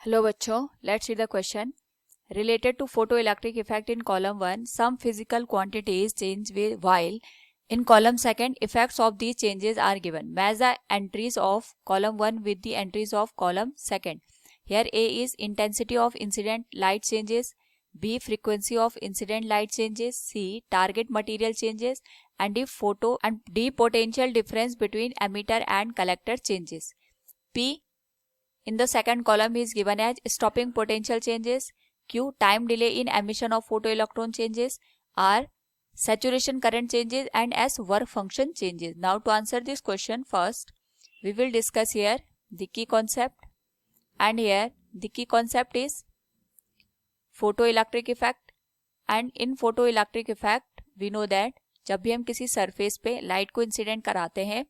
Hello बच्चों, let's see the question related to photoelectric effect in column 1. Some physical quantities change while in column 2 effects of these changes are given. Match the entries of column 1 with the entries of column 2. Here A is intensity of incident light changes, B frequency of incident light changes, C target material changes, and D potential difference between emitter and collector changes. P in the second column is given as stopping potential changes, Q time delay in emission of photoelectron changes, R saturation current changes, and S work function changes. Now to answer this question, first we will discuss here the key concept, and here the key concept is photoelectric effect. And in photoelectric effect we know that जब भी हम किसी surface पे light को incident कराते हैं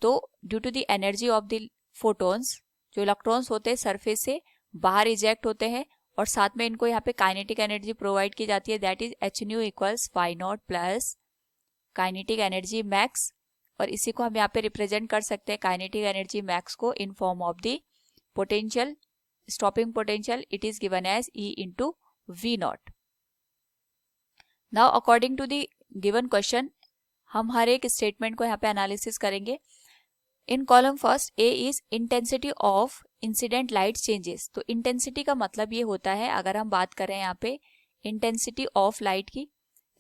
तो due to the energy of the photons जो इलेक्ट्रॉन्स होते हैं सरफेस से बाहर इजेक्ट होते हैं और साथ में इनको यहाँ पे काइनेटिक एनर्जी प्रोवाइड की जाती है, that is H nu equals phi naught plus kinetic energy max. और इसी को हम यहाँ पे रिप्रेजेंट कर सकते हैं काइनेटिक एनर्जी मैक्स को in form of the potential stopping potential. It is given as E into V naught. Now according to the given question हम हर एक स्टेटमेंट को यहाँ पे एनालिसिस करेंगे. In column first A is intensity of incident light changes. तो intensity का मतलब ये होता है, अगर हम बात करें यहाँ पे इंटेंसिटी ऑफ लाइट की,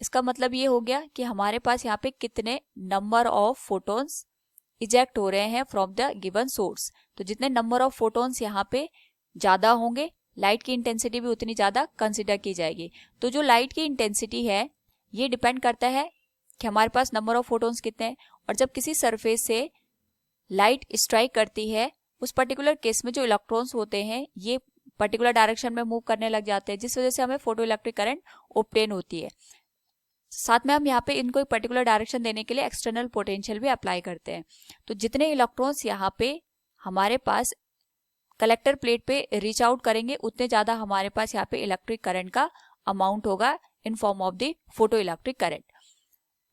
इसका मतलब ये हो गया कि हमारे पास यहाँ पे कितने नंबर ऑफ फोटोन्स इजेक्ट हो रहे हैं फ्रॉम द गिवन सोर्स. तो जितने नंबर ऑफ फोटोन्स यहाँ पे ज्यादा होंगे लाइट की इंटेंसिटी भी उतनी ज्यादा कंसिडर की जाएगी. तो जो लाइट की इंटेंसिटी है ये डिपेंड करता है कि हमारे पास नंबर ऑफ फोटोन्स कितने हैं. और जब किसी सरफेस से लाइट स्ट्राइक करती है उस पर्टिकुलर केस में जो इलेक्ट्रॉन्स होते हैं ये पर्टिकुलर डायरेक्शन में मूव करने लग जाते हैं, जिस वजह से हमें फोटो इलेक्ट्रिक करंट ऑब्टेन होती है. साथ में हम यहाँ पे इनको एक पर्टिकुलर डायरेक्शन देने के लिए एक्सटर्नल पोटेंशियल भी अप्लाई करते हैं. तो जितने इलेक्ट्रॉन्स यहाँ पे हमारे पास कलेक्टर प्लेट पे रीच आउट करेंगे उतने ज्यादा हमारे पास यहाँ पे इलेक्ट्रिक करंट का अमाउंट होगा इन form of the photo electric current.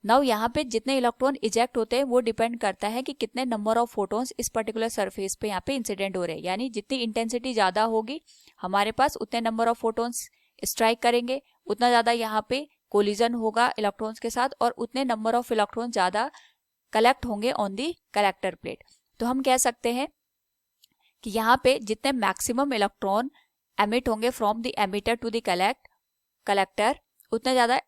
Now यहाँ पे जितने इलेक्ट्रॉन इजेक्ट होते हैं वो डिपेंड करता है कि कितने नंबर ऑफ फोटोन्स इस पर्टिकुलर सरफेस पे यहाँ पे इंसिडेंट हो रहे हैं. यानी जितनी इंटेंसिटी ज्यादा होगी हमारे पास उतने नंबर ऑफ फोटोन्स स्ट्राइक करेंगे, उतना ज्यादा यहाँ पे कोलिजन होगा इलेक्ट्रॉन्स के साथ और उतने नंबर ऑफ इलेक्ट्रॉन ज्यादा कलेक्ट होंगे ऑन दी कलेक्टर प्लेट. तो हम कह सकते हैं कि यहाँ पे जितने मैक्सिमम इलेक्ट्रॉन एमिट होंगे from the emitter to the collector उतना ज्यादा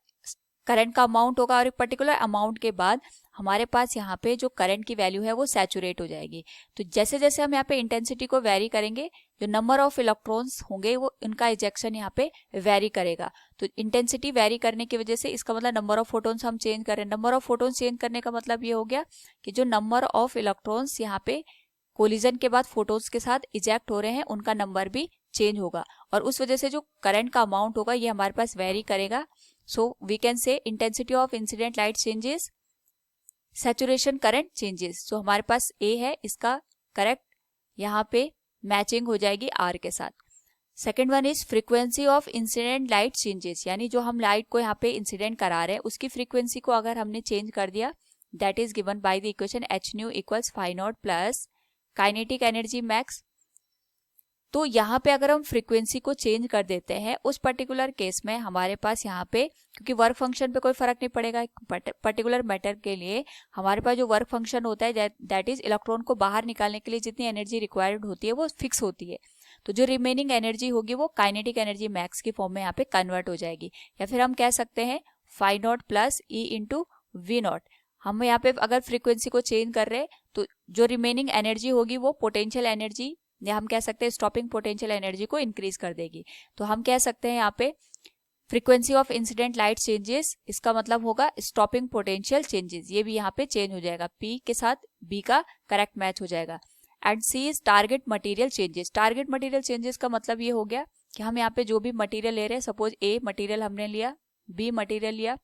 करंट का अमाउंट होगा. और एक पर्टिकुलर अमाउंट के बाद हमारे पास यहाँ पे जो करंट की वैल्यू है वो सैचुरेट हो जाएगी. तो जैसे जैसे हम यहाँ पे इंटेंसिटी को वेरी करेंगे जो नंबर ऑफ इलेक्ट्रॉन्स होंगे वो इनका इजेक्शन यहाँ पे वेरी करेगा. तो इंटेंसिटी वेरी करने की वजह से इसका मतलब नंबर ऑफ फोटोन्स हम चेंज करें. नंबर ऑफ फोटोन्स चेंज करने का मतलब ये हो गया कि जो नंबर ऑफ इलेक्ट्रॉन्स यहाँ पे कोलिजन के बाद फोटोन्स के साथ इजेक्ट हो रहे हैं उनका नंबर भी चेंज होगा और उस वजह से जो करंट का अमाउंट होगा ये हमारे पास वेरी करेगा. So we can say intensity of incident light changes, saturation current changes. So हमारे पास A है, इसका करेक्ट यहाँ पे मैचिंग हो जाएगी R के साथ. Second one is frequency of incident light changes. यानी जो हम लाइट को यहाँ पे इंसिडेंट करा रहे हैं उसकी फ्रीक्वेंसी को अगर हमने चेंज कर दिया that is given by the equation H nu equals phi naught plus kinetic energy max. तो यहाँ पे अगर हम फ्रीक्वेंसी को चेंज कर देते हैं उस पर्टिकुलर केस में हमारे पास यहाँ पे क्योंकि वर्क फंक्शन पे कोई फर्क नहीं पड़ेगा, पर्टिकुलर मैटर के लिए हमारे पास जो वर्क फंक्शन होता है दैट इज इलेक्ट्रॉन को बाहर निकालने के लिए जितनी एनर्जी रिक्वायर्ड होती है वो फिक्स होती है. तो जो रिमेनिंग एनर्जी होगी वो काइनेटिक एनर्जी मैक्स की फॉर्म में यहाँ पे कन्वर्ट हो जाएगी. या फिर हम कह सकते हैं phi naught plus E into V naught. हम यहाँ पे अगर फ्रीक्वेंसी को चेंज कर रहे हैं तो जो रिमेनिंग एनर्जी होगी वो पोटेंशियल एनर्जी या हम कह सकते हैं स्टॉपिंग पोटेंशियल एनर्जी को इंक्रीज कर देगी. तो हम कह सकते हैं यहाँ पे frequency of incident light changes इसका मतलब होगा स्टॉपिंग पोटेंशियल चेंजेस. ये भी यहाँ पे चेंज हो जाएगा, P के साथ B का करेक्ट मैच हो जाएगा. And C is target material changes. Target material changes का मतलब ये हो गया कि हम यहाँ पे जो भी मटेरियल ले रहे हैं, सपोज A मटेरियल हमने लिया, B मटेरियल लिया,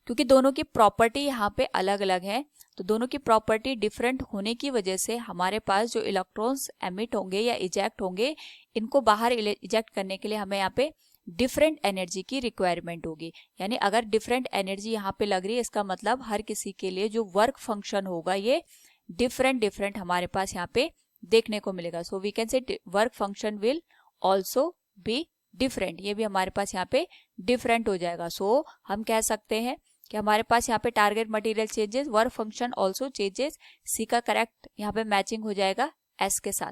क्योंकि दोनों की प्रॉपर्टी यहाँ पे अलग अलग है तो दोनों की प्रॉपर्टी डिफरेंट होने की वजह से हमारे पास जो इलेक्ट्रॉन्स एमिट होंगे या इजेक्ट होंगे इनको बाहर इजेक्ट करने के लिए हमें यहाँ पे डिफरेंट एनर्जी की रिक्वायरमेंट होगी. यानी अगर डिफरेंट एनर्जी यहाँ पे लग रही है इसका मतलब हर किसी के लिए जो वर्क फंक्शन होगा ये डिफरेंट हमारे पास यहाँ पे देखने को मिलेगा. So we can say work function will also be different. ये भी हमारे पास यहाँ पे डिफरेंट हो जाएगा. सो हम कह सकते हैं कि हमारे पास यहाँ पे target material changes, work function also changes. C का करेक्ट यहाँ पे मैचिंग हो जाएगा एस के साथ.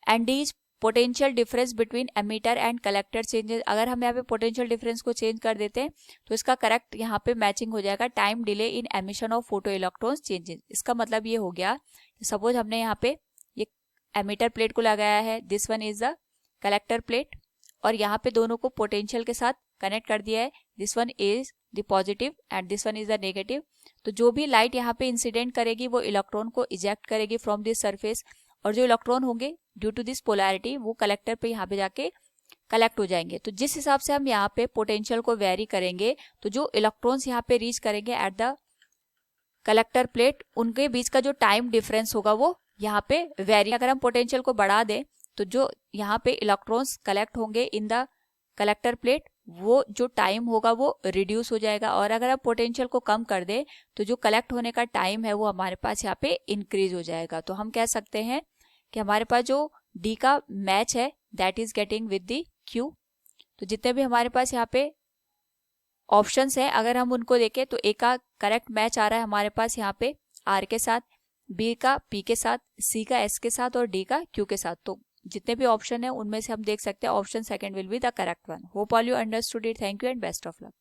And D is potential difference between emitter and collector changes. अगर हम यहाँ पे पोटेंशियल डिफरेंस को चेंज कर देते हैं तो इसका करेक्ट यहाँ पे मैचिंग हो जाएगा time delay in emission of photo electrons changes. इसका मतलब ये हो गया, सपोज हमने यहाँ पे ये एमिटर प्लेट को लगाया है, this one is the collector plate, और यहाँ पे दोनों को पोटेंशियल के साथ कनेक्ट कर दिया है. This one is the positive and this one is the negative. तो जो भी लाइट यहाँ पे इंसिडेंट करेगी वो इलेक्ट्रॉन को इजेक्ट करेगी फ्रॉम दिस सरफेस, और जो इलेक्ट्रॉन होंगे ड्यू टू दिस पोलैरिटी वो कलेक्टर पे यहाँ पे जाके कलेक्ट हो जाएंगे. तो जिस हिसाब से हम यहाँ पे पोटेंशियल को वेरी करेंगे तो जो इलेक्ट्रॉन्स यहाँ पे रीच करेंगे एट द कलेक्टर प्लेट, उनके बीच का जो टाइम डिफरेंस होगा वो यहाँ पे वेरी. अगर हम पोटेंशियल को बढ़ा दें तो जो यहाँ पे इलेक्ट्रॉन्स कलेक्ट होंगे इन द कलेक्टर प्लेट, वो जो टाइम होगा वो रिड्यूस हो जाएगा. और अगर हम पोटेंशियल को कम कर दें तो जो कलेक्ट होने का टाइम है वो हमारे पास यहाँ पे इंक्रीज हो जाएगा. तो हम कह सकते हैं कि हमारे पास जो डी का मैच है that is getting with the Q. तो जितने भी हमारे पास यहाँ पे ऑप्शंस हैं अगर हम उनको देखें तो ए का करेक्ट मैच आ रहा है हमारे पास यहाँ पे आर के साथ, बी का पी के साथ, सी का एस के साथ और डी का क्यू के साथ. तो जितने भी ऑप्शन है उनमें से हम देख सकते हैं option second will be the correct one. Hope all you understood it. Thank you and best of luck.